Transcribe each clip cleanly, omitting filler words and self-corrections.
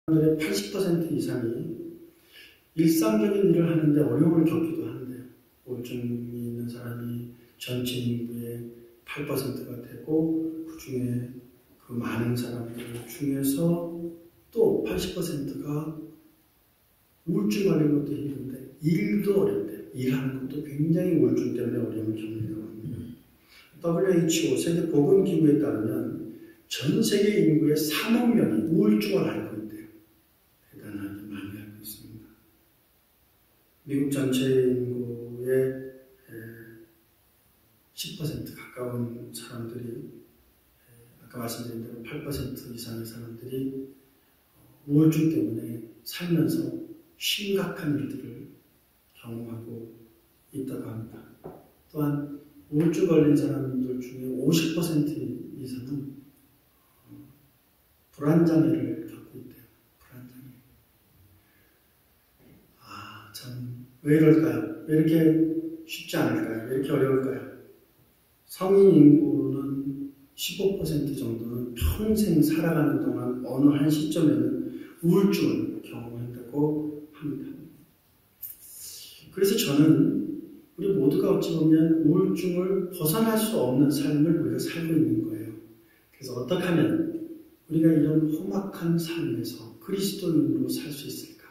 사람들의 80% 이상이 일상적인 일을 하는데 어려움을 겪기도 한대요. 우울증이 있는 사람이 전체 인구의 8%가 되고 그 중에 그 많은 사람들 중에서 또 80%가 우울증 걸린 것도 힘든데 일도 어렵대요. 일하는 것도 굉장히 우울증 때문에 어려움을 겪는다고 합니다. WHO 세계보건기구에 따르면 전 세계 인구의 3억 명이 우울증을 앓고 있대요. 대단하게 많이 앓고 있습니다. 미국 전체 인구의 10% 가까운 사람들이 아까 말씀드린 대로 8% 이상의 사람들이 우울증 때문에 살면서 심각한 일들을 경험하고 있다고 합니다. 또한 우울증 걸린 사람들 중에 50% 이상은 불안장애를 겪고 있대요. 불안장애. 참, 왜 이럴까요? 왜 이렇게 쉽지 않을까요? 왜 이렇게 어려울까요? 성인 인구는 15% 정도는 평생 살아가는 동안 어느 한 시점에는 우울증을 경험한다고 합니다. 그래서 저는 우리 모두가 어찌 보면 우울증을 벗어날 수 없는 삶을 우리가 살고 있는 거예요. 그래서 어떻게 하면 우리가 이런 험악한 삶에서 그리스도인으로 살 수 있을까?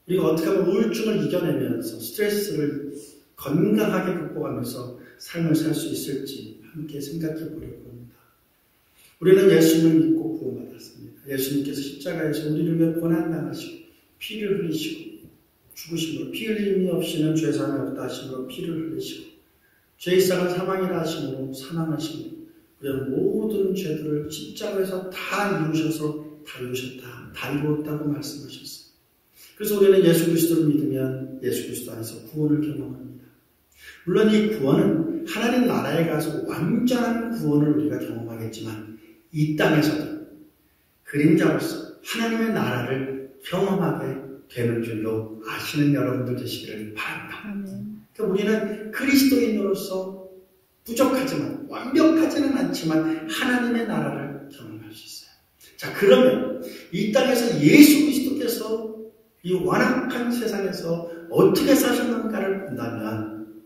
우리가 어떻게 하면 우울증을 이겨내면서 스트레스를 건강하게 극복하면서 삶을 살 수 있을지 함께 생각해 보려고 합니다. 우리는 예수님을 믿고 구원받았습니다. 예수님께서 십자가에서 우리를 위해 고난당하시고 피를 흘리시고 죽으심으로 피 흘림이 없이는 죄사함이 없다 하심으로 피를 흘리시고 죄의 삭은 사망이라 하심으로 사망하심으로 우리의 모든 죄들을 십자가에서 다 이루셔서 다 이루셨다, 다 이루었다고 말씀하셨어요. 그래서 우리는 예수 그리스도를 믿으면 예수 그리스도 안에서 구원을 경험합니다. 물론 이 구원은 하나님 나라에 가서 완전한 구원을 우리가 경험하겠지만 이 땅에서도 그림자로서 하나님의 나라를 경험하게 되는 줄로 아시는 여러분들 되시기를 바랍니다. 그러니까 우리는 그리스도인으로서 부족하지만 완벽하지는 않지만 하나님의 나라를 경험할 수 있어요. 자, 그러면 이 땅에서 예수 그리스도께서 이 완악한 세상에서 어떻게 사셨는가를 본다면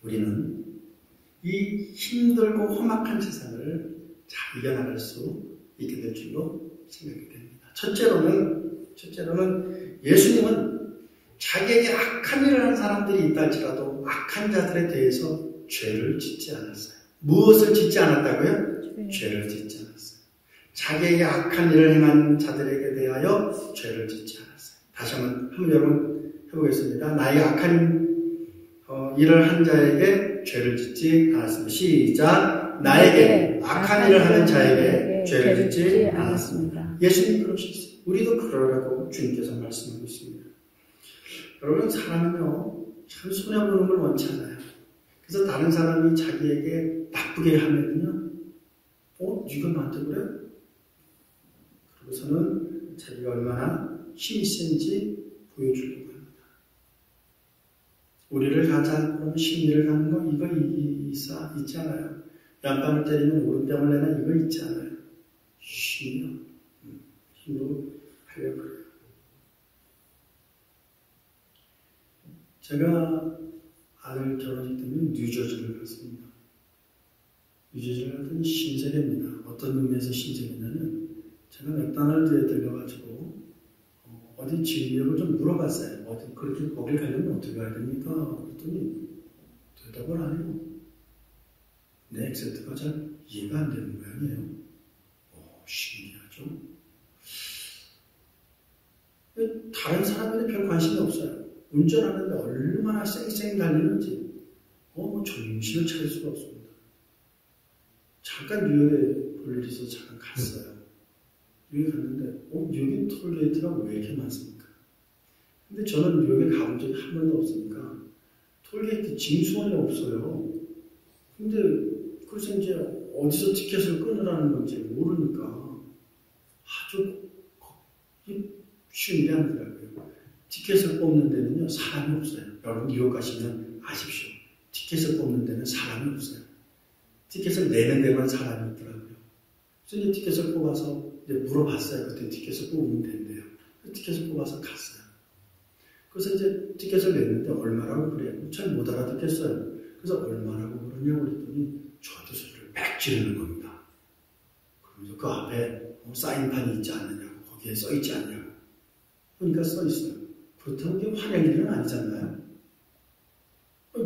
우리는 이 힘들고 험악한 세상을 잘 이겨나갈 수 있게 될 줄로 생각이 됩니다. 첫째로는 예수님은 자기에게 악한 일을 한 사람들이 있다 할지라도 악한 자들에 대해서 죄를 짓지 않았어요. 무엇을 짓지 않았다고요? 죄를 짓지 않았어요. 자기에게 악한 일을 행한 자들에게 대하여 죄를 짓지 않았어요. 다시 한번 여러분 해보겠습니다. 나에게 악한 일을 한 자에게 죄를 짓지 않았습니다. 시작. 나에게 악한 일을 하는 자에게 죄를 짓지 않았습니다. 예수님 그러셨어요. 우리도 그러라고 주님께서 말씀하고 있습니다. 여러분, 사람은요 참 손해보는 걸 원치 않아요. 그래서 다른 사람이 자기에게 나쁘게 하면요, 네가 나한테 그래? 그러고서는 자기가 얼마나 힘이 센지 보여주려고 합니다. 우리를 가자 그러면 심리를 가는 거 이거 있지 않아요. 왼뺨을 때리면 오른뺨을 내나 이거 있지 않아요. 힘으로 하려고 그래요. 제가 아들 결혼식 때문에 뉴저지를 갔습니다. 뉴저지를 갔더니 신세계입니다. 어떤 의미에서 신세계냐면 제가 맥도날드에 들려가지고 어디 지휘를 좀 물어봤어요. 그렇게 거길 가려면 어떻게 가야 됩니까? 그랬더니 대답을 안 해요. 내 액센트가 잘 이해가 안 되는 모양이에요. 신기하죠? 다른 사람들이 별 관심이 없어요. 운전하는데 얼마나 쌩쌩 달리는지 정신을 차릴 수가 없습니다. 잠깐 뉴욕에 볼 일이 있어서 잠깐 갔어요. 뉴욕에 갔는데 뉴욕에 톨게이트가 왜 이렇게 많습니까? 근데 저는 뉴욕에 가본 적이 한 번도 없으니까 톨게이트 징수원이 없어요. 근데 그래서 이제 어디서 티켓을 끊으라는 건지 모르니까 아주 쉬운 일이 아니더라고요. 티켓을 뽑는 데는요 사람이 없어요. 여러분 뉴욕 가시면 아십시오. 티켓을 뽑는 데는 사람이 없어요. 티켓을 내는 데만 사람이 있더라고요. 그래서 이제 티켓을 뽑아서 이제 물어봤어요. 그때 티켓을 뽑으면 된대요. 티켓을 뽑아서 갔어요. 그래서 이제 티켓을 냈는데 얼마라고 그래요? 잘 못 알아듣겠어요. 그래서 얼마라고 그러냐고 그랬더니 저한테 소리를 막 지르는 겁니다. 그러면서 그 앞에 사인판이 있지 않느냐고, 거기에 써 있지 않냐고. 그러니까 써 있어요. 그렇다고 이게 화낼 일은 아니잖아요.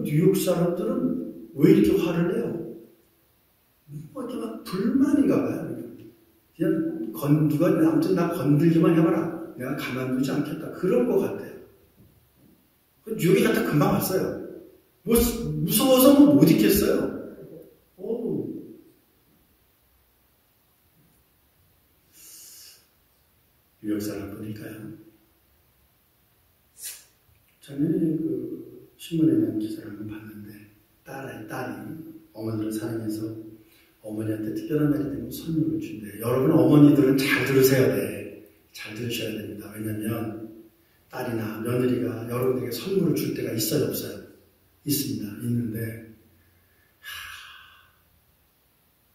뉴욕 사람들은 왜 이렇게 화를 내요? 뭐 이렇게 막 불만인가 봐요. 그냥 누가 아무튼 나 건들기만 해봐라. 내가 가만두지 않겠다. 그런 것 같아요. 뉴욕에 갔다 금방 왔어요. 뭐 무서워서 뭐 못 있겠어요. 뉴욕 사람뿐일까요? 작년에 그 신문에 난 기사를 한번 봤는데 딸이 어머니를 사랑해서 어머니한테 특별한 날이 되면 선물을 준대. 여러분 어머니들은 잘 들으셔야 돼. 잘 들으셔야 됩니다. 왜냐하면 딸이나 며느리가 여러분에게 선물을 줄 때가 있어요, 없어요? 있습니다. 있는데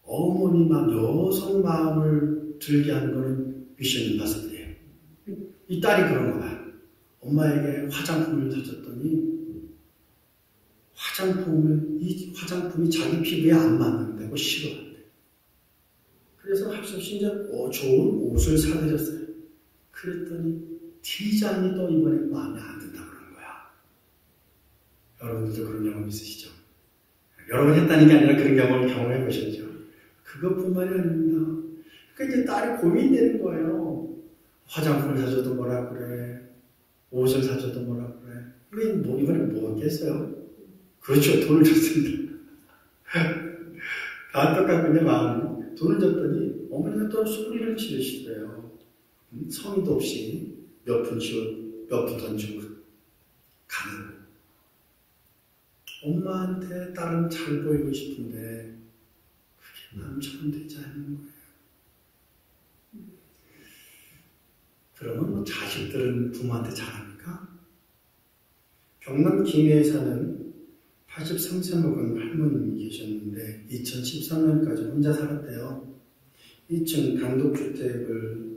어머니만 여성 마음을 들게 하는 거는 미션 임파서블이에요. 이 딸이 그런 거 봐요. 엄마에게 화장품을 사줬더니 이 화장품이 자기 피부에 안 맞는다고 싫어한대. 그래서 할 수 없이 이제 좋은 옷을 사드렸어요. 그랬더니 디자인이 또 이번에 마음에 안 든다 그러는 거야. 여러분들도 그런 경험 있으시죠? 여러 번 했다는 게 아니라 그런 경험을 경험해 보셨죠? 그것뿐만이 아닙니다. 그러니까 이제 딸이 고민되는 거예요. 화장품을 사줘도 뭐라 그래. 옷을 사줘도 뭐라 그래. 이번에 뭐 하겠어요? 그렇죠. 돈을 줬습니다. 다 똑같군요, 마음이. 돈을 줬더니 어머니가 또 소리를 지르시더래요. 성의도 없이 몇 푼 던지고 가는. 엄마한테 딸은 잘 보이고 싶은데 그게 마음처럼 되지 않는 거예요. 그러면 뭐 자식들은 부모한테 잘합니까? 경남 김해에 사는 83세 먹은 할머님이 계셨는데 2013년까지 혼자 살았대요. 2층 단독주택을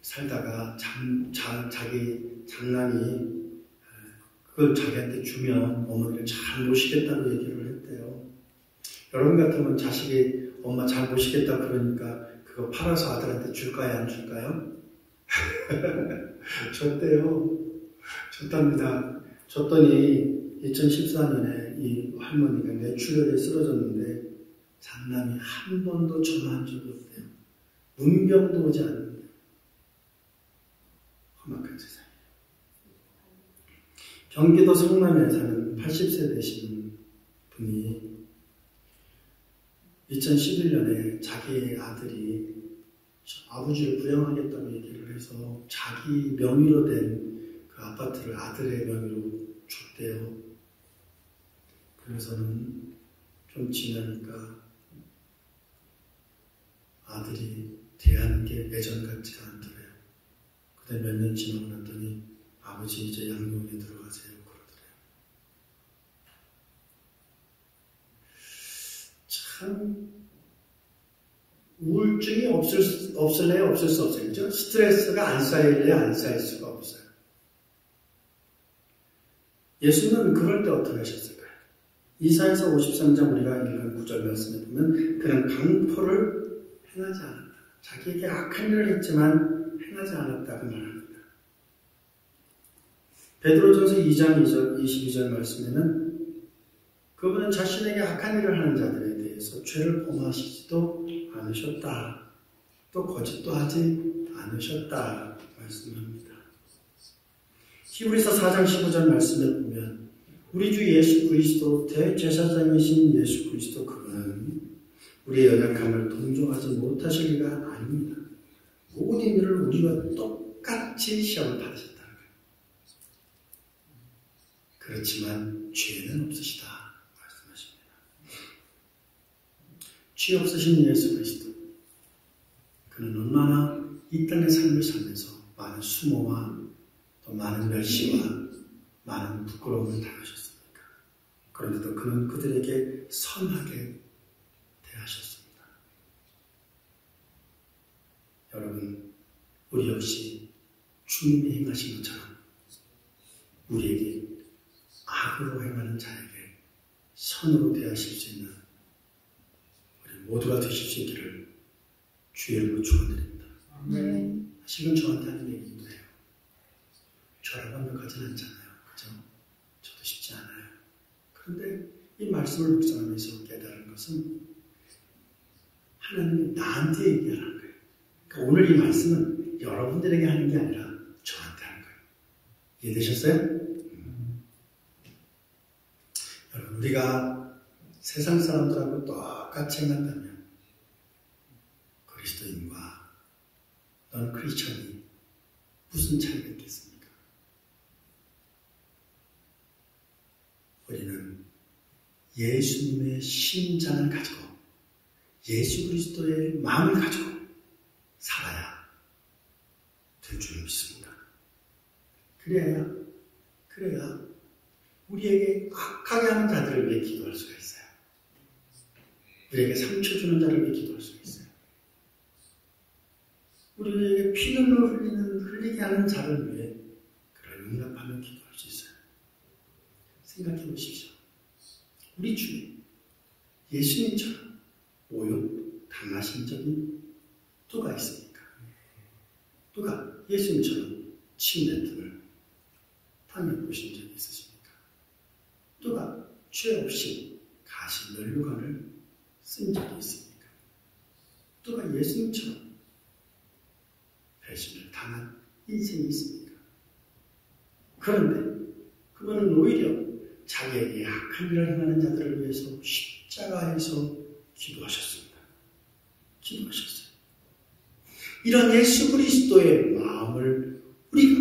살다가 자기 장남이 그걸 자기한테 주면 어머니를 잘 모시겠다고 얘기를 했대요. 여러분 같으면 자식이 엄마 잘 모시겠다 그러니까 그거 팔아서 아들한테 줄까요? 안 줄까요? 줬대요. 줬답니다. 줬더니 2014년에 이 할머니가 뇌출혈에 쓰러졌는데 장남이 한 번도 전화한 적이 없대요. 문병도 오지 않는데 험악한 세상이에요. 경기도 성남에 사는 80세 되신 분이 2011년에 자기 아들이 아버지를 부양하겠다고 얘기를 해서 자기 명의로 된 그 아파트를 아들의 명의로 줬대요. 그래서는 좀 지나니까 아들이 대하는 게 예전 같지가 않더래요. 그다음에 몇 년 지나고 났더니 아버지 이제 양육원에 들어가세요 그러더래요. 참 우울증이 없을래요? 없을 수 없어요. 그죠? 스트레스가 안 쌓일래요? 안 쌓일 수가 없어요. 예수는 그럴 때 어떻게 하셨을까요? 이사야서 53장 우리가 읽은 9절 말씀에 보면 그는 강포를 행하지 않았다. 자기에게 악한 일을 했지만 행하지 않았다고 말합니다. 베드로전서 2장 22절 말씀에는 그분은 자신에게 악한 일을 하는 자들에 대해서 죄를 범하시지도 않으셨다. 또 거짓도 하지 않으셨다 말씀합니다. 히브리서 4장 15절 말씀에 보면 우리 주 예수 그리스도 대제사장이신 예수 그리스도 그분은 우리의 연약함을 동정하지 못하실 리가 아닙니다. 모든 일을 우리와 똑같이 시험을 받으셨다는 거예요. 그렇지만 죄는 없으시다 말씀하십니다. 죄 없으신 예수 그리스도 그는 얼마나 이 땅의 삶을 살면서 많은 수모와 또 많은 멸시와 많은 부끄러움을 당하셨습니까? 그런데도 그는 그들에게 선하게 대하셨습니다. 여러분, 우리 역시 주님이 행하신 것처럼 우리에게 악으로 행하는 자에게 선으로 대하실 수 있는 우리 모두가 되실 수 있기를 주의 이름으로 축원드립니다. 사실은 저한테 하는 얘기도 해요. 저라고 완벽하진 않잖아요. 그죠? 저도 쉽지 않아요. 그런데 이 말씀을 묵상하면서 깨달은 것은 하나님이 나한테 얘기하는 거예요. 그러니까 오늘 이 말씀은 여러분들에게 하는 게 아니라 저한테 하는 거예요. 이해되셨어요? 여러분, 우리가 세상 사람들하고 똑같이 행한다면 그리스도인과 넌 크리스천이 무슨 차이가 있겠습니까? 우리는 예수님의 심장을 가지고 예수 그리스도의 마음을 가지고 살아야 될 줄 믿습니다. 그래야 우리에게 악하게 하는 자들을 위해 기도할 수가 있어요. 우리에게 상처 주는 자를 위해 기도할 수가 있어요. 우리에게 피눈을 흘리게 하는 자를 위해 그를 용납하며 기도할 수 있어요. 생각해 보십시오. 우리 주님, 예수님처럼 모욕 당하신 적이 누가 있습니까? 누가 예수님처럼 침뱉음을 당해보신 적이 있으십니까? 누가 죄 없이 가시 멸류관을 쓴 적이 있습니까? 누가 예수님처럼 배신을 당한 인생이 있습니까? 그런데 그분은 오히려 자기에게 악한 일을 행하는 자들을 위해서 십자가에서 기도하셨습니다. 기도하셨어요. 이런 예수 그리스도의 마음을 우리가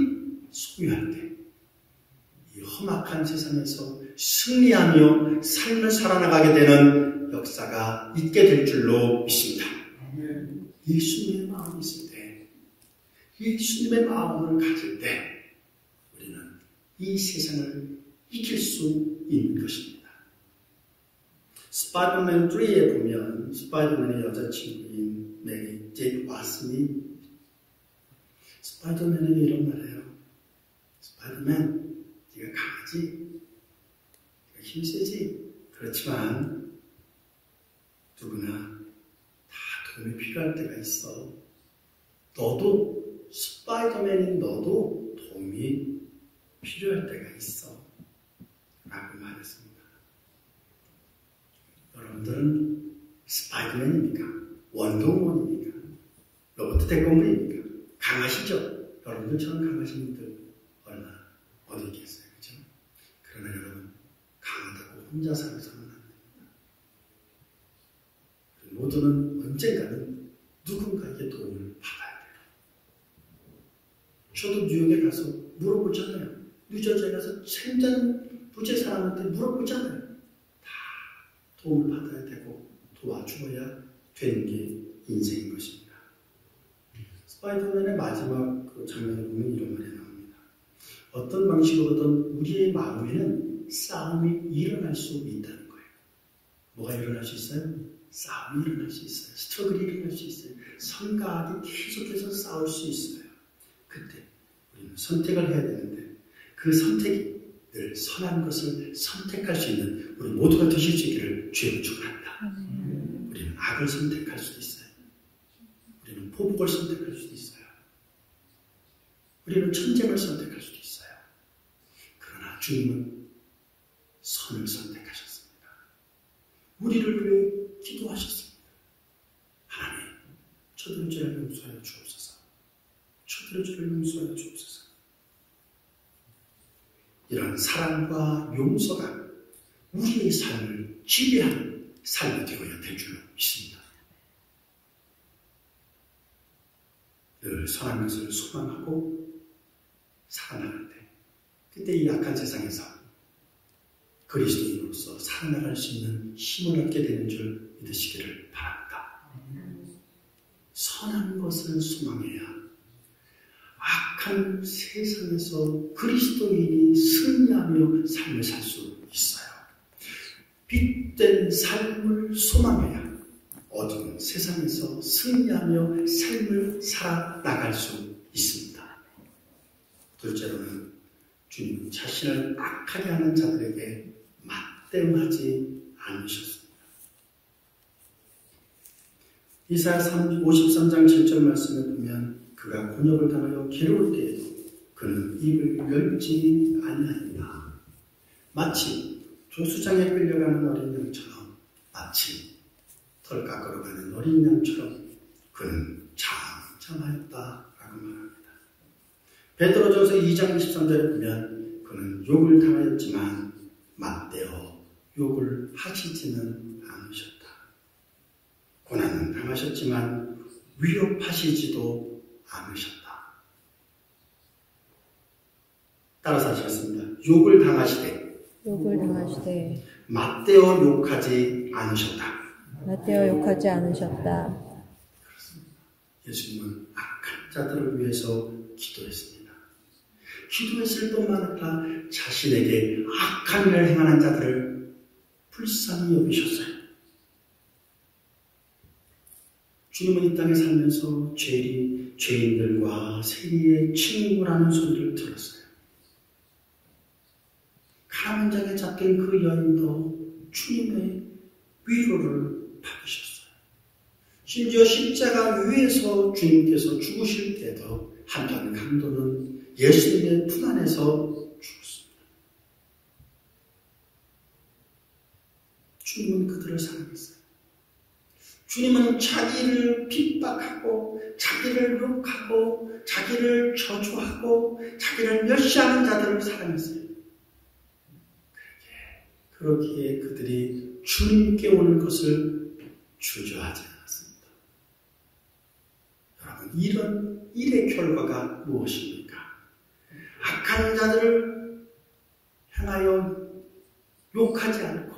소유할 때 이 험악한 세상에서 승리하며 삶을 살아나가게 되는 역사가 있게 될 줄로 믿습니다. 예수님의 마음이 있을 때, 예수님의 마음을 가질 때 우리는 이 세상을 이길 수 있는 것입니다. 스파이더맨 3에 보면 스파이더맨의 여자친구인 메리 제이 왓슨이 스파이더맨에게 이런 말해요. 스파이더맨, 네가 강하지? 네가 힘세지? 그렇지만 누구나 다 도움이 필요할 때가 있어. 너도, 스파이더맨인 너도 도움이 필요할 때가 있어. 라고 말했습니다. 여러분들은 스파이더맨입니까? 원더우먼입니까? 로버트 태권브입니까? 강하시죠? 여러분들처럼 강하신 분들 얼마나 어디 있겠어요? 그죠? 그러나 여러분, 강하다고 혼자 살아서는 안 됩니다. 우리 모두는 언젠가는 누군가에게 도움을 받아야 돼요. 저도 뉴욕에 가서 물어보잖아요. 뉴저지에 가서 생전 부재 사람한테 물어보잖아요. 다 도움을 받아야 되고 도와주어야 되는 게 인생인 것입니다. 스파이더맨의 마지막 그 장면에 보면 이런 말이 나옵니다. 어떤 방식으로든 우리의 마음에는 싸움이 일어날 수 있다는 거예요. 뭐가 일어날 수 있어요? 싸움이 일어날 수 있어요. 스트러글이 일어날 수 있어요. 선과 악이 계속해서 싸울 수 있어요. 그때 우리는 선택을 해야 되는데 그 선택이 늘 선한 것을 선택할 수 있는 우리 모두가 되실 수 있기를 주의 축원합니다. 우리는 악을 선택할 수도 있어요. 우리는 포복을 선택할 수도 있어요. 우리는 전쟁을 선택할 수도 있어요. 그러나 주님은 선을 선택하셨습니다. 우리를 위해 기도하셨습니다. 하나님, 저들의 죄를 용서하여 주옵소서. 저들의 죄를 용서하여 주옵소서. 이런 사랑과 용서가 우리의 삶을 지배하는 삶이 되어야 될 줄로 믿습니다. 늘 선한 것을 소망하고 살아나갈 때 그때 이 악한 세상에서 그리스도인으로서 살아나갈 수 있는 힘을 얻게 되는 줄 믿으시기를 바랍니다. 선한 것을 소망해야 악한 세상에서 그리스도인이 승리하며 삶을 살 수 있어요. 빛된 삶을 소망해야 어두운 세상에서 승리하며 삶을 살아나갈 수 있습니다. 둘째로는 주님 자신을 악하게 하는 자들에게 맞대응하지 않으셨습니다. 이사야 53장 7절 말씀에 보면 그가 곤욕을 당하여 괴로울 때에도 그는 입을 열지 아니하였다. 마치 조수장에 끌려가는 어린 양처럼, 마치 털 깎으러 가는 어린 양처럼 그는 잠잠하였다라고 말합니다. 베드로전서 2장 23절에 보면 그는 욕을 당하였지만 맞대어 욕을 하시지는 않으셨다. 고난은 당하셨지만 위협하시지도 않으셨다. 따라서 하시겠습니다. 욕을 당하시되 맞대어 욕하지 않으셨다. 맞대어 욕하지 않으셨다. 그렇습니다. 예수님은 악한 자들을 위해서 기도했습니다. 기도했을 뿐만 아니라 자신에게 악한 일을 행하는 자들을 불쌍히 여기셨어요. 주님은 이 땅에 살면서 죄인들과 세리의 친구라는 소리를 들었어요. 가문장에 잡힌 그 여인도 주님의 위로를 받으셨어요. 심지어 십자가 위에서 주님께서 죽으실 때도 한편 강도는 예수님의 품 안에서 죽었습니다. 주님은 그들을 사랑했어요. 주님은 자기를 핍박하고 자기를 욕하고 자기를 저주하고 자기를 멸시하는 자들을 사랑했어요. 그렇기에 그들이 주님께 오는 것을 주저하지 않았습니다. 여러분, 이런 일의 결과가 무엇입니까? 악한 자들을 향하여 욕하지 않고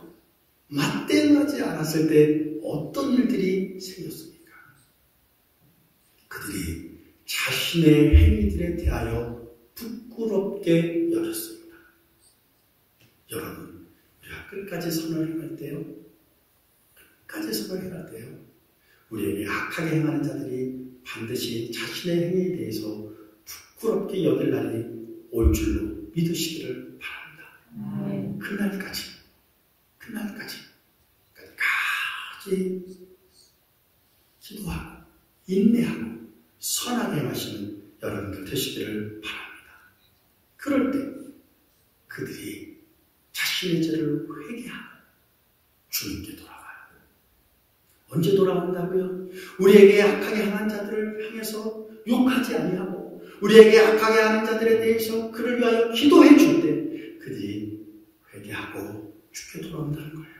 맞대응하지 않았을 때 어떤 일들이 생겼습니까? 그들이 자신의 행위들에 대하여 부끄럽게 여겼습니다. 여러분, 우리가 끝까지 선을 행할 때요, 우리에게 악하게 행하는 자들이 반드시 자신의 행위에 대해서 부끄럽게 여길 날이 올 줄로 믿으시기를 바랍니다. 그날까지 기도하고 인내하고 선하게 행하시는 여러분들 되시기를 바랍니다. 그럴 때 그들이 자신의 죄를 회개하고 주님께 돌아와요. 언제 돌아온다고요? 우리에게 악하게 행한 자들을 향해서 욕하지 아니하고 우리에게 악하게 하는 자들에 대해서 그를 위하여 기도해 줄 때 그들이 회개하고 주께 돌아온다는 거예요.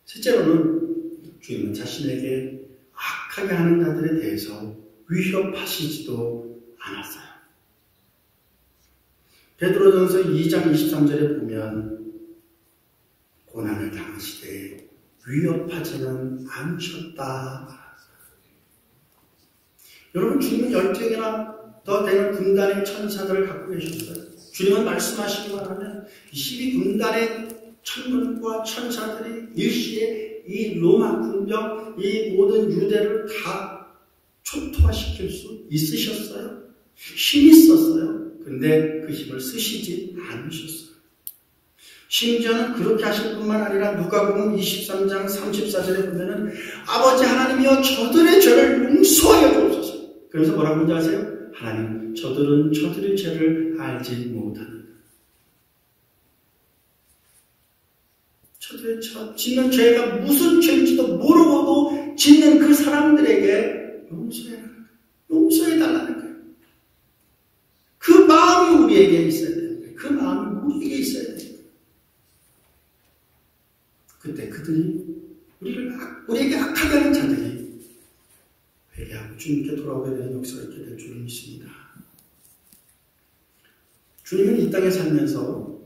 셋째로는 주님은 자신에게 악하게 하는 자들에 대해서 위협하시지도 않았어요. 베드로전서 2장 23절에 보면 고난을 당하시되 위협하지는 않으셨다. 여러분, 주님은 10명이나 더 되는 군단의 천사들을 갖고 계셨어요. 주님은 말씀하시기만 하면 12군단의 천군과 천사들이 일시에 이 로마 군병, 이 모든 유대를 다 초토화시킬 수 있으셨어요. 힘이 있었어요. 근데 그 힘을 쓰시지 않으셨어요. 심지어는 그렇게 하실 뿐만 아니라 누가복음 23장 34절에 보면은 아버지 하나님이여 저들의 죄를 용서하여 주옵소서. 그래서 뭐라고 하는지 아세요? 하나님, 저들은 저들의 죄를 알지 못하느니라. 저들의 짓는 죄가 무슨 죄인지도 모르고도 짓는 그 사람들에게 용서해달라는 거예요. 그 마음이 우리에게 있어야 되는 거예요. 그 마음이 우리에게 있어야 되는 거예요. 그때 그들이 우리에게 악하게 하는 자들이 회개하고 주님께 돌아오게 되는 역사가 있게 될 줄을 믿습니다. 주님은 이 땅에 살면서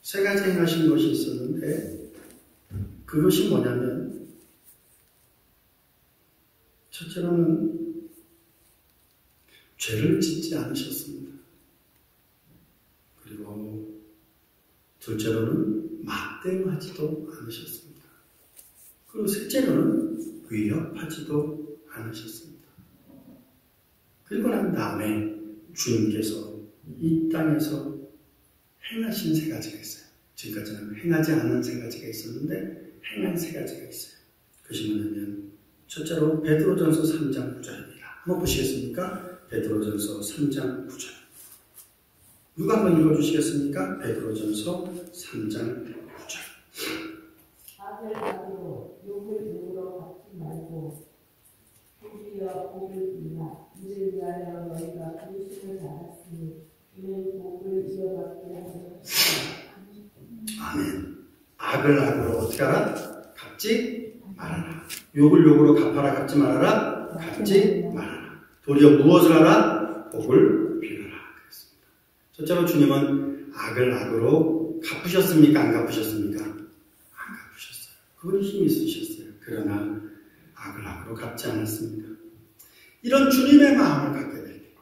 세 가지 행하신 것이 있었는데 그것이 뭐냐면 첫째로는 죄를 짓지 않으셨습니다. 그리고 둘째로는 맞대응하지도 않으셨습니다. 그리고 셋째로는 위협하지도 않으셨습니다. 그리고 난 다음에 주님께서 이 땅에서 행하신 세 가지가 있어요. 지금까지는 행하지 않은 세 가지가 있었는데 행한 세 가지가 있어요. 그것이 뭐냐면 첫째로 베드로전서 3장 9절입니다. 한번 보시겠습니까? 베드로전서 3장 9절. 누가 한번 읽어주시겠습니까? 베드로전서 3장 9절. 악을 악으로 욕을 욕으로 갚지 말고 복이여 복을 빌라. 이를 위하여 너희가 부르심을 받았으니 이는 복을 이어받게 하려 하시니라. 아멘. 악을 악으로 어떻게 하라? 갚지 말아라. 욕을 욕으로 갚아라. 갚지 말아라. 갚지 말아라. 도리어 무엇을 하라? 복을 빌어라. 그랬습니다. 첫째로 주님은 악을 악으로 갚으셨습니까? 안 갚으셨습니까? 안 갚으셨어요. 그분이 힘이 있으셨어요. 그러나 악을 악으로 갚지 않았습니다. 이런 주님의 마음을 갖게 될 때,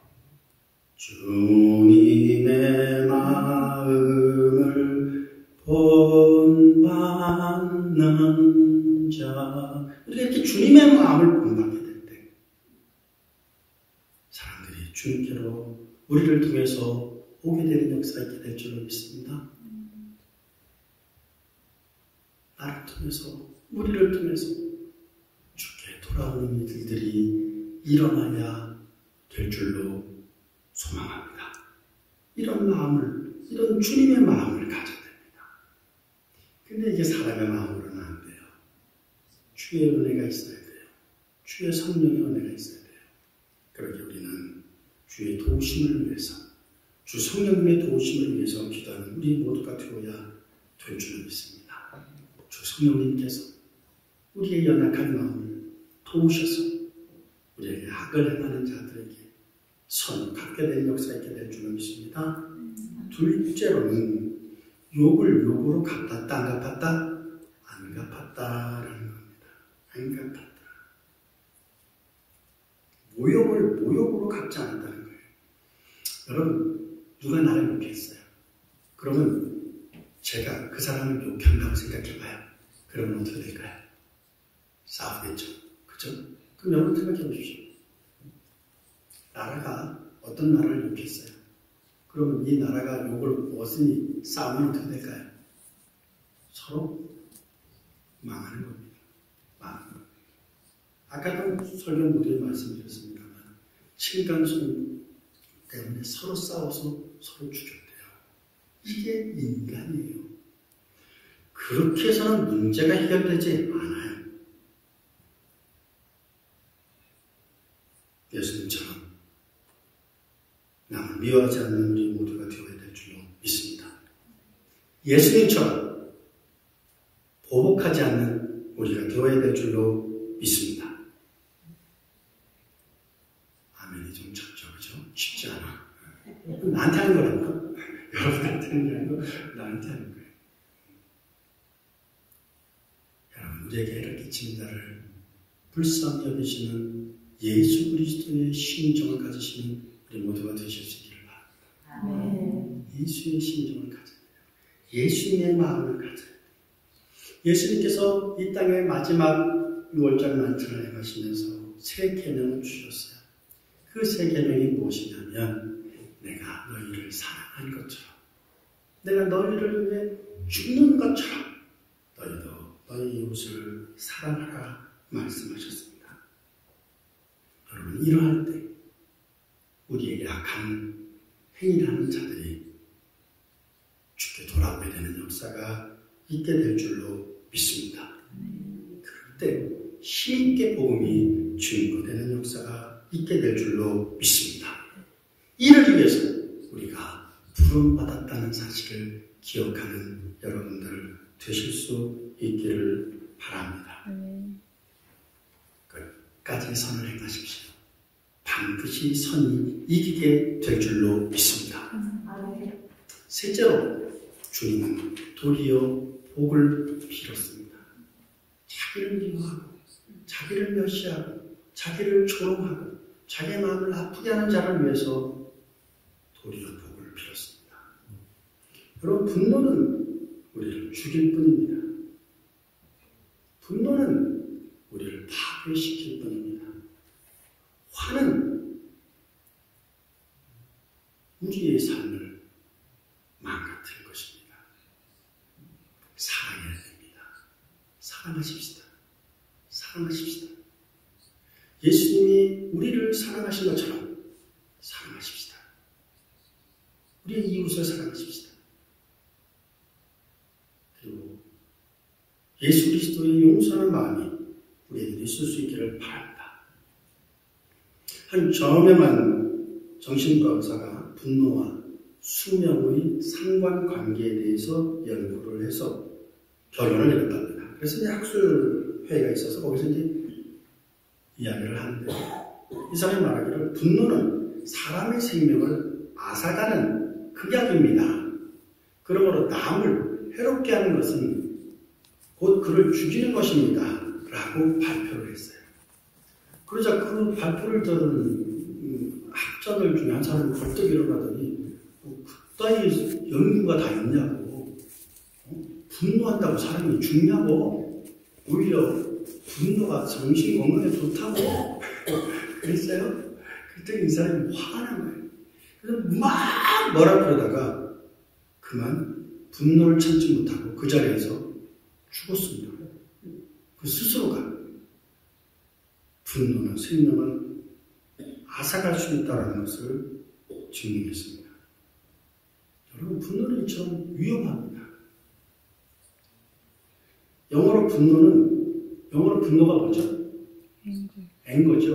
주님의 마음을 본받는 자, 우리가 이렇게 주님의 마음을 본받게 될 때, 사람들이 주님께로 우리를 통해서 오게 되는 역사가 있게 될 줄로 믿습니다. 나를 통해서, 우리를 통해서 주께 돌아오는 이들이 일어나야 될 줄로 소망합니다. 이런 마음을, 이런 주님의 마음을 가져야 됩니다. 근데 이게 사람의 마음으로는 안 돼요. 주의 은혜가 있어야 돼요. 주의 성령의 은혜가 있어야 돼요. 그렇게 우리는 주의 도우심을 위해서, 주 성령님의 도우심을 위해서 기도하는 우리 모두가 되어야 될 줄로 믿습니다. 주 성령님께서 우리의 연약한 마음을 도우셔서 우리에게 악을 행하는 자들에게 선을 갖게 되는 역사가 있게 될 줄로 믿습니다. 둘째로는 욕을 욕으로 갚았다, 안 갚았다? 안 갚았다라는 겁니다. 안 갚았다. 모욕을 모욕으로 갚지 않았다는 거예요. 여러분, 누가 나를 욕했어요? 그러면 제가 그 사람을 욕한다고 생각해봐요. 그러면 어떻게 될까요? 싸우겠죠. 그죠? 그럼 여러분 생각해 보십시오. 나라가 어떤 나라를 욕했어요. 그러면 이 나라가 욕을 먹었으니 싸우면 어떻게 될까요? 서로 망하는 겁니다. 망하는 겁니다. 아까도 설교 모두에 말씀드렸습니다만 층간소음 때문에 서로 싸워서 서로 죽였대요. 이게 인간이에요. 그렇게 해서는 문제가 해결되지 않아요. 예수님처럼 남을 미워하지 않는 우리 모두가 되어야 될 줄로 믿습니다. 예수님처럼 보복하지 않는 우리가 되어야 될 줄로 믿습니다. 아멘이 좀 적죠, 그죠? 쉽지 않아. 나한테 하는 거라니까. 여러분한테 하는 게 아니고 나한테 하는 거예요. 여러분, 우리에게 이렇게 진다를 불쌍히 여기시는 예수 그리스도의 심정을 가지시는 우리 모두가 되실 수 있기를 바랍니다. 예수의 심정을 가져야 돼요. 예수님의 마음을 가져야 돼요. 예수님께서 이 땅의 마지막 6월절 만찬을 행하시면서 세 계명을 주셨어요. 그 세 계명이 무엇이냐면 내가 너희를 사랑한 것처럼, 내가 너희를 위해 죽는 것처럼 너희도 너희 이웃을 사랑하라 말씀하셨습니다. 여러분, 이러할 때 우리의 약한 행위를 하는 자들이 주께 돌아오게 되는 역사가 있게 될 줄로 믿습니다. 그때 힘있게 복음이 증거되는 역사가 있게 될 줄로 믿습니다. 이를 위해서 우리가 부름받았다는 사실을 기억하는 여러분들 되실 수 있기를 바랍니다. 끝까지 선을 행하십시오. 반드시 선이 이기게 될 줄로 믿습니다. 셋째로 주님은 도리어 복을 빌었습니다. 자기를 미워하고 자기를 멸시하고 자기를 조롱하고 자기의 마음을 아프게 하는 자를 위해서 도리어 복을 빌었습니다. 여러분, 분노는 우리를 죽일 뿐입니다. 분노는 우리를 파괴합니다. 파괴시킬 뿐입니다. 화는 우리의 삶을 망가뜨릴 것입니다. 사랑해야 됩니다. 사랑하십시다. 사랑하십시다. 예수님이 우리를 사랑하신 것처럼 사랑하십시다. 우리의 이웃을 사랑하십시다. 그리고 예수 그리스도의 용서하는 마음이 우리에게 있을 수 있기를 바랍니다. 한 저명한 정신과 의사가 분노와 수명의 상관관계에 대해서 연구를 해서 결론을 내렸답니다. 그래서 이제 학술회의가 있어서 거기서 이제 이야기를 하는데, 이 사람이 말하기를 분노는 사람의 생명을 앗아가는 극약입니다. 그러므로 남을 해롭게 하는 것은 곧 그를 죽이는 것입니다. 라고 발표를 했어요. 그러자 그 발표를 들은 학자들 중에 한 사람이 벌떡 일어나더니 그따위 연구가 다 있냐고, 분노한다고 사람이 죽냐고, 오히려 분노가 정신 건강에 좋다고 그랬어요. 그때 이 사람이 화난 거예요. 그래서 막 뭐라 그러다가 그만 분노를 참지 못하고 그 자리에서 죽었습니다. 그 스스로가 분노는 생명을 앗아갈 수 있다는 것을 증명했습니다. 여러분, 분노는 이처럼 위험합니다. 영어로 분노가 뭐죠? 앵거죠.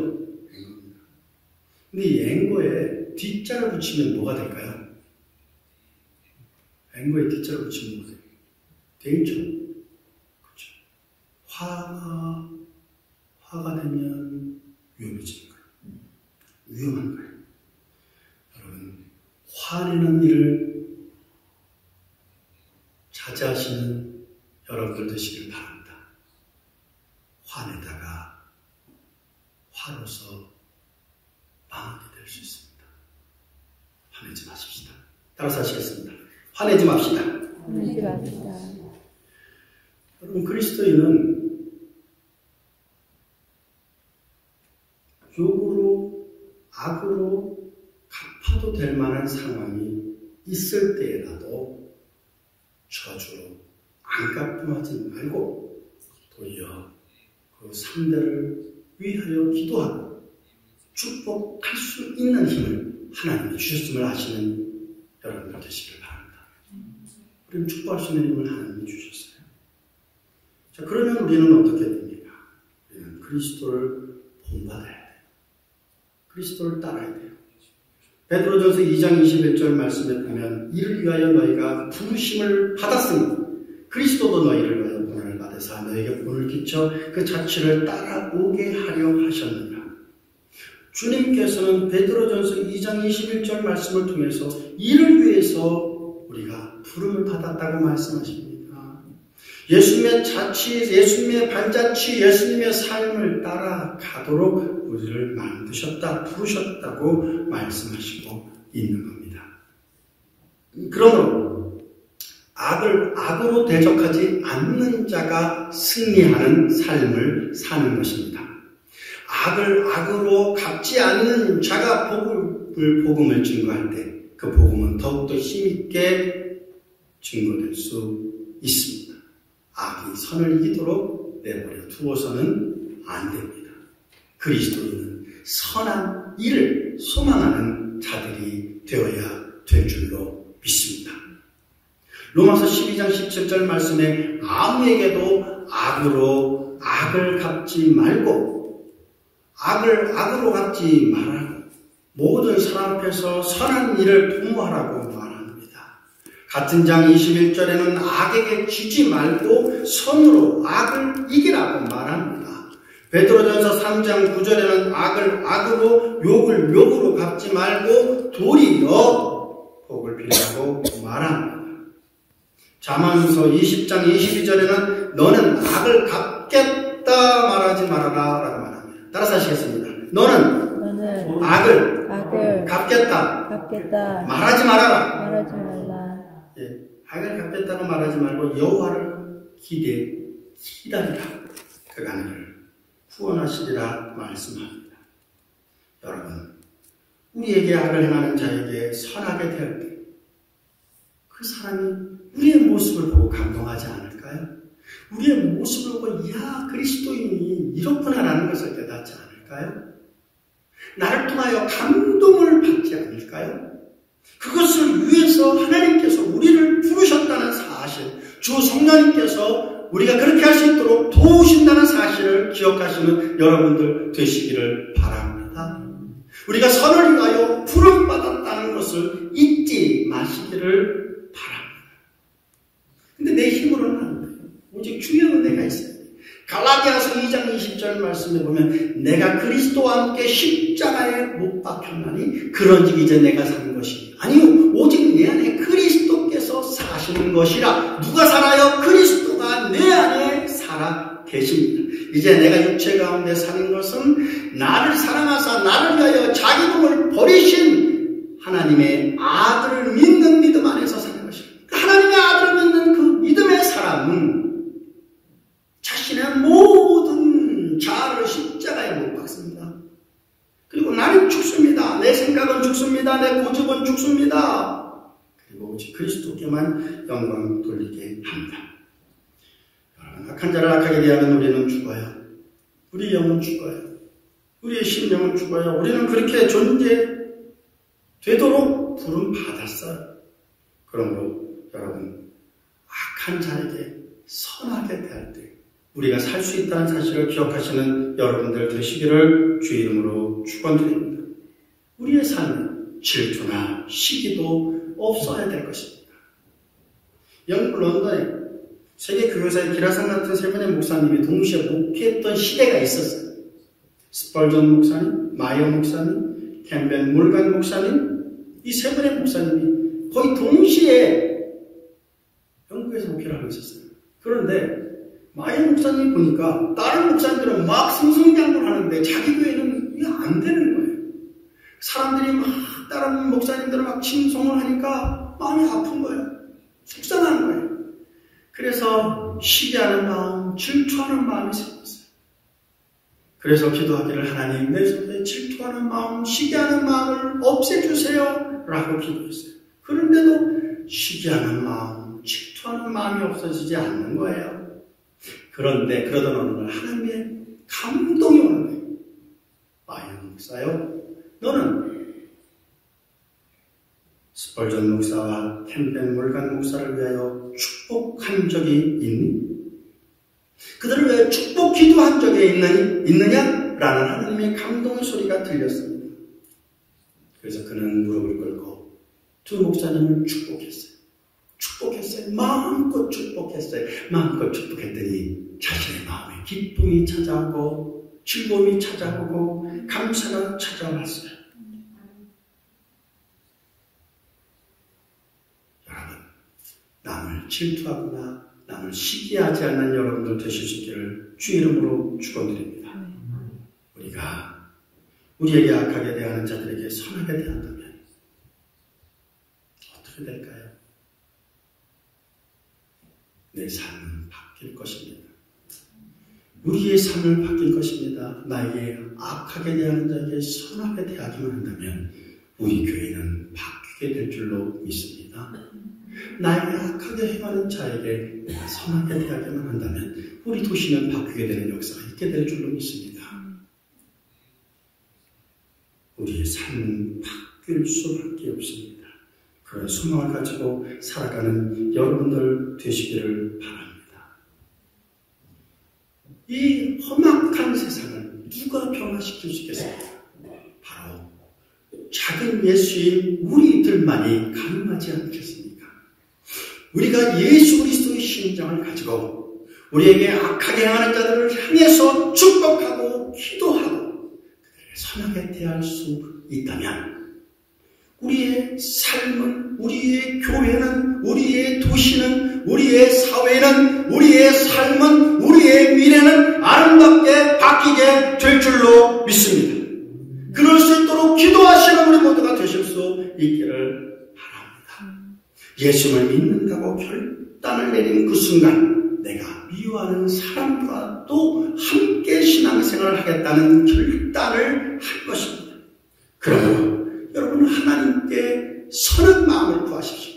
앵거입니다. 근데 이 앵거에 뒷자를 붙이면 뭐가 될까요? 앵거에 뒷자를 붙이면 뭐가 돼요? 되겠죠? 그렇죠. 화가 되면 위험해지는 거예요. 위험한 거예요. 여러분, 화내는 일을 자제하시는 여러분들 되시길 바랍니다. 화내다가 화로서 망하게 될 수 있습니다. 화내지 마십시다. 따라서 하시겠습니다. 화내지 맙시다. 화내지 맙시다. 여러분, 그리스도인은 욕으로 악으로 갚아도 될 만한 상황이 있을 때라도 저주로 안 갚음하지 말고 도리어 그 상대를 위하여 기도하고 축복할 수 있는 힘을 하나님이 주셨음을 아시는 여러분들 되시길 바랍니다. 우리는 축복할 수 있는 힘을 하나님이 주셨어요. 자, 그러면 우리는 어떻게 됩니까? 우리는 그리스도를 본받아야 돼요. 그리스도를 따라야 돼요. 베드로전서 2장 21절 말씀에 보면 이를 위하여 너희가 부르심을 받았으니 그리스도도 너희를 위하여 본을 받으사 너희에게 본을 끼쳐 그 자취를 따라오게 하려 하셨느니라. 주님께서는 베드로전서 2장 21절 말씀을 통해서 이를 위해서 우리가 부름을 받았다고 말씀하십니다. 예수님의 자취, 예수님의 발자취, 예수님의 삶을 따라가도록 우리를 만드셨다, 부르셨다고 말씀하시고 있는 겁니다. 그러므로 악을 악으로 대적하지 않는 자가 승리하는 삶을 사는 것입니다. 악을 악으로 갚지 않는 자가 복음을 증거할 때 그 복음은 더욱더 힘있게 증거될 수 있습니다. 악이 선을 이기도록 내버려 두어서는 안 됩니다. 그리스도인은 선한 일을 소망하는 자들이 되어야 될 줄로 믿습니다. 로마서 12장 17절 말씀에 아무에게도 악으로 악을 갚지 말고 악을 악으로 갚지 말라고 모든 사람 앞에서 선한 일을 도모하라고 말합니다. 같은 장 21절에는 악에게 지지 말고 선으로 악을 이기라고 말합니다. 베드로전서 3장 9절에는 악을 악으로 욕을 욕으로 갚지 말고 도리어 복을 빌라고 말합니다. 잠언서 20장 22절에는 너는 악을 갚겠다 말하지 말아라 라고 말합니다. 따라서 하시겠습니다. 너는 악을 갚겠다 말하지 말아라. 말하지 말라. 예, 악을 갚겠다고 말하지 말고 여호와를 기다리라. 그가 너를 구원하시리라 말씀합니다. 여러분, 우리에게 악을 행하는 자에게 선하게 대할 때 그 사람이 우리의 모습을 보고 감동하지 않을까요? 우리의 모습을 보고 이야 그리스도인이 이렇구나라는 것을 깨닫지 않을까요? 나를 통하여 감동을 받지 않을까요? 그것을 위해서 하나님께서 우리를 부르셨다는 사실, 주 성령님께서 우리가 그렇게 할 수 있도록 도우신다는 사실을 기억하시는 여러분들 되시기를 바랍니다. 우리가 선을 위하여 부름받았다는 것을 잊지 마시기를 바랍니다. 근데 내 힘으로는 안 돼요. 오직 주의 은혜가 있어요. 갈라디아서 2장 20절 말씀에 보면 내가 그리스도와 함께 십자가에 못 박혔나니 그런즉 이제 내가 사는 것이 아니요 오직 내 안에 그리스도께서 사시는 것이라. 누가 살아요? 그리스도가 내 안에 살아 계십니다. 이제 내가 육체 가운데 사는 것은 나를 사랑하사 나를 위하여 자기 몸을 버리신 하나님의 아들을 믿는 믿음 안에서 사는 것입니다. 하나님의 아들을 믿는 그 믿음의 사람은 자신의 모든 자아를 십자가에 못 박습니다. 그리고 나는 죽습니다. 내 생각은 죽습니다. 내 고집은 죽습니다. 그리고 오직 그리스도께만 영광 돌리게 합니다. 여러분, 악한 자를 악하게 대하면 우리는 죽어요. 우리 영은 죽어요. 우리의 심령은 죽어요. 우리는 그렇게 존재되도록 부름 받았어요. 그러므로 여러분, 악한 자에게 선하게 대할 때 우리가 살 수 있다는 사실을 기억하시는 여러분들 되시기를 주 이름으로 축원드립니다. 우리의 삶은 질투나 시기도 없어야 될 것입니다. 영국 런던에 세계 교회사의 기라상 같은 세 분의 목사님이 동시에 목회했던 시대가 있었어요. 스펄전 목사님, 마이어 목사님, 캠벨 몰간 목사님, 이 세 분의 목사님이 거의 동시에 영국에서 목회를 하고 있었어요. 그런데 마이어 목사님이 보니까 다른 목사님들은 막 승승장구를 하는데 자기 교회는 이게 안 되는 거예요. 사람들이 막 다른 목사님들을 막 칭송을 하니까 마음이 아픈 거예요. 속상한 거예요. 그래서 시기하는 마음, 질투하는 마음이 생겼어요. 그래서 기도하기를 하나님 내 속에 질투하는 마음, 시기하는 마음을 없애주세요 라고 기도했어요. 그런데도 시기하는 마음, 질투하는 마음이 없어지지 않는 거예요. 그런데 그러던 어느 날 하나님의 감동이 오는 거예요. 마이어 목사요, 너는 스펄전 목사와 캠벨 몰간 목사를 위하여 축복한 적이 있니? 그들을 위하여 축복 기도한 적이 있느냐? 라는 하나님의 감동의 소리가 들렸습니다. 그래서 그는 무릎을 꿇고 두 목사님을 축복했어요. 마음껏 축복했어요. 마음껏 축복했더니 자신의 마음에 기쁨이 찾아오고 즐거움이 찾아오고 감사가 찾아왔어요. 여러분, 남을 질투하거나 남을 시기하지 않는 여러분들 되실 수 있기를 주 이름으로 축원드립니다. 우리가 우리에게 악하게 대하는 자들에게 선하게 대한다면 어떻게 될까요? 내 삶은 바뀔 것입니다. 우리의 삶을 바뀔 것입니다. 나에게 악하게 대하는 자에게 선하게 대하기만 한다면 우리 교회는 바뀌게 될 줄로 믿습니다. 나에게 악하게 행하는 자에게 내가 선하게 대하기만 한다면 우리 도시는 바뀌게 되는 역사가 있게 될 줄로 믿습니다. 우리의 삶은 바뀔 수밖에 없습니다. 그런 소망을 가지고 살아가는 여러분들 되시기를 바랍니다. 이 험악한 세상을 누가 변화시킬 수 있겠습니까? 바로 작은 예수인 우리들만이 가능하지 않겠습니까? 우리가 예수 그리스도의 심장을 가지고 우리에게 악하게 행하는 자들을 향해서 축복하고 기도하고 그들을 선하게 대할 수 있다면 우리의 삶은, 우리의 교회는, 우리의 도시는, 우리의 사회는, 우리의 삶은, 우리의 미래는 아름답게 바뀌게 될 줄로 믿습니다. 그럴 수 있도록 기도하시는 우리 모두가 되실 수 있기를 바랍니다. 예수를 믿는다고 결단을 내린 그 순간 내가 미워하는 사람과 또 함께 신앙생활을 하겠다는 결단을 할 것입니다. 그러므로 여러분 하나님께 선한 마음을 구하십시오.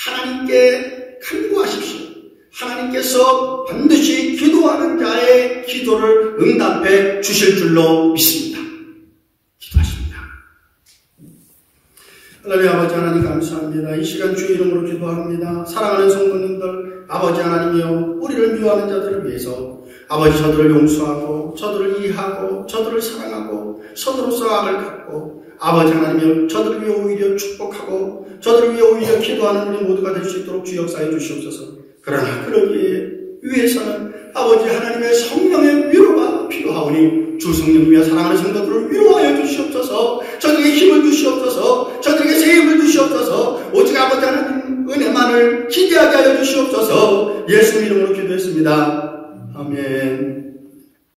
하나님께 간구하십시오. 하나님께서 반드시 기도하는 자의 기도를 응답해 주실 줄로 믿습니다. 기도하십니다. 하나님 아버지 하나님 감사합니다. 이 시간 주의 이름으로 기도합니다. 사랑하는 성도님들, 아버지 하나님이여, 우리를 미워하는 자들을 위해서 아버지 저들을 용서하고 저들을 이해하고 저들을 사랑하고 서로로서 악을 갚고 아버지 하나님이여, 저들을 위해 오히려 축복하고 저들을 위해 오히려 기도하는 우리 모두가 될 수 있도록 주 역사해 주시옵소서. 그러나 그러기 위해서는 아버지 하나님의 성령의 위로가 필요하오니 주 성령님이여 사랑하는 성도들을 위로하여 주시옵소서. 저들에게 힘을 주시옵소서. 저들에게 새 힘을 주시옵소서. 오직 아버지 하나님 은혜만을 기대하게 하여 주시옵소서. 예수 이름으로 기도했습니다. 아멘.